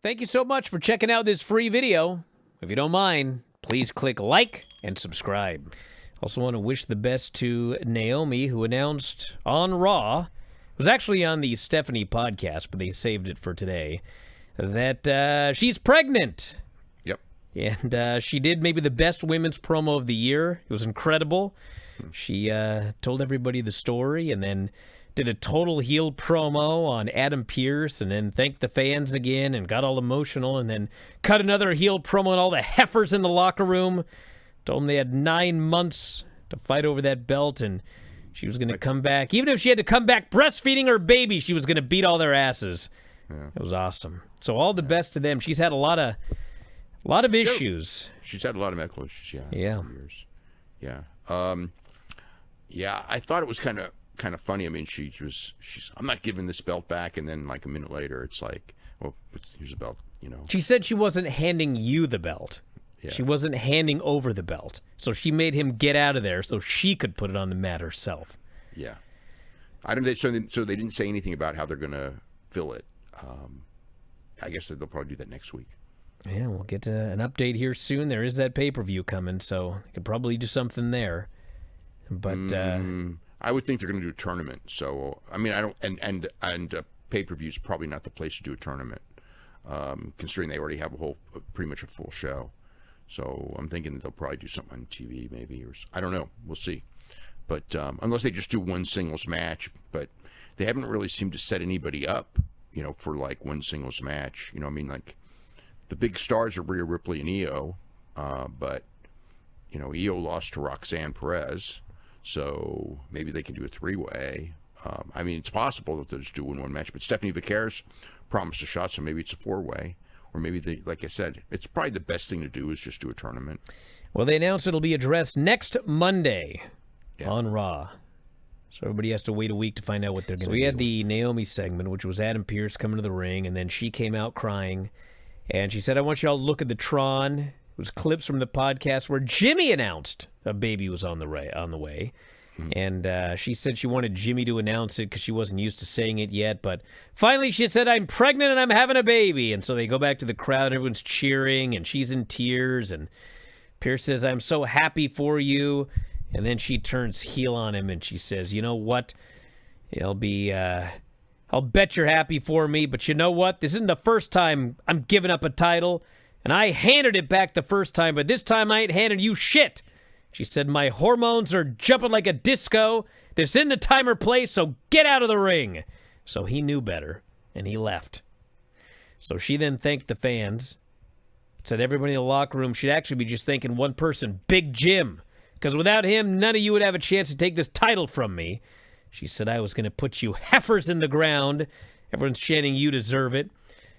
Thank you so much for checking out this free video. If you don't mind, please click like and subscribe. Also want to wish the best to Naomi, who announced on Raw, it was actually on the Stephanie podcast, but they saved it for today, that she's pregnant. Yep. And she did maybe the best women's promo of the year. It was incredible. She told everybody the story and then did a total heel promo on Adam Pearce and then thanked the fans again and got all emotional and then cut another heel promo on all the heifers in the locker room. Told them they had 9 months to fight over that belt and she was going to come back. Even if she had to come back breastfeeding her baby, she was going to beat all their asses. Yeah. It was awesome. So all the best to them. She's had a lot of issues. She's had a lot of medical issues, Yeah. Years. Yeah. Yeah, I thought it was kind of funny. I mean, she's I'm not giving this belt back, and then like a minute later, it's like, well, here's the belt, you know. She said she wasn't handing you the belt. Yeah. She wasn't handing over the belt. So she made him get out of there so she could put it on the mat herself. Yeah. I don't. So they didn't say anything about how they're going to fill it. I guess they'll probably do that next week. Yeah, we'll get an update here soon. There is that pay-per-view coming, so they could probably do something there. But I would think they're going to do a tournament. So I mean, I don't. And pay-per-view is probably not the place to do a tournament, considering they already have pretty much a full show. So I'm thinking that they'll probably do something on TV, maybe, or I don't know. We'll see. But unless they just do one singles match, but they haven't really seemed to set anybody up, you know, for like one singles match. You know, I mean, like the big stars are Rhea Ripley and Io, but you know, Io lost to Roxanne Perez, so maybe they can do a three-way. I mean, it's possible that they'll just do one match, but Stephanie Vicaris promised a shot, so maybe it's a four-way. Or maybe, like I said, it's probably the best thing to do is just do a tournament. Well, they announced it'll be addressed next Monday on Raw. So everybody has to wait a week to find out what they're going to do. So we had the Naomi segment, which was Adam Pearce coming to the ring, and then she came out crying. And she said, I want you all to look at the Tron. It was clips from the podcast where Jimmy announced a baby was on the way. And she said she wanted Jimmy to announce it because she wasn't used to saying it yet. But finally she said, I'm pregnant and I'm having a baby. And so they go back to the crowd and everyone's cheering and she's in tears. And Pierce says, I'm so happy for you. And then she turns heel on him and she says, you know what? I'll bet you're happy for me. But you know what? This isn't the first time I'm giving up a title. And I handed it back the first time. But this time I ain't handing you shit. She said, my hormones are jumping like a disco. This isn't the time or place, so get out of the ring. So he knew better, and he left. So she then thanked the fans. Said everybody in the locker room should actually be just thanking one person, Big Jim. Because without him, none of you would have a chance to take this title from me. She said, I was going to put you heifers in the ground. Everyone's chanting, you deserve it.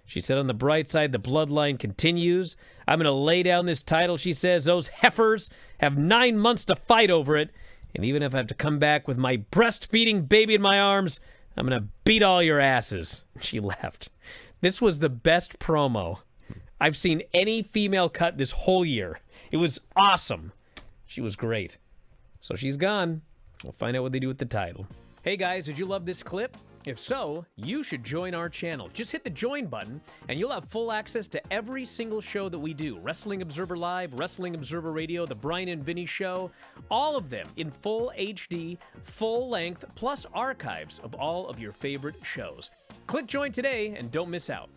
She said, on the bright side, the bloodline continues. I'm going to lay down this title, she says. Those heifers have 9 months to fight over it. And even if I have to come back with my breastfeeding baby in my arms, I'm going to beat all your asses. She left. This was the best promo I've seen any female cut this whole year. It was awesome. She was great. So she's gone. We'll find out what they do with the title. Hey guys, did you love this clip? If so, you should join our channel. Just hit the join button, and you'll have full access to every single show that we do. Wrestling Observer Live, Wrestling Observer Radio, The Bryan and Vinny Show, all of them in full HD, full length, plus archives of all of your favorite shows. Click join today and don't miss out.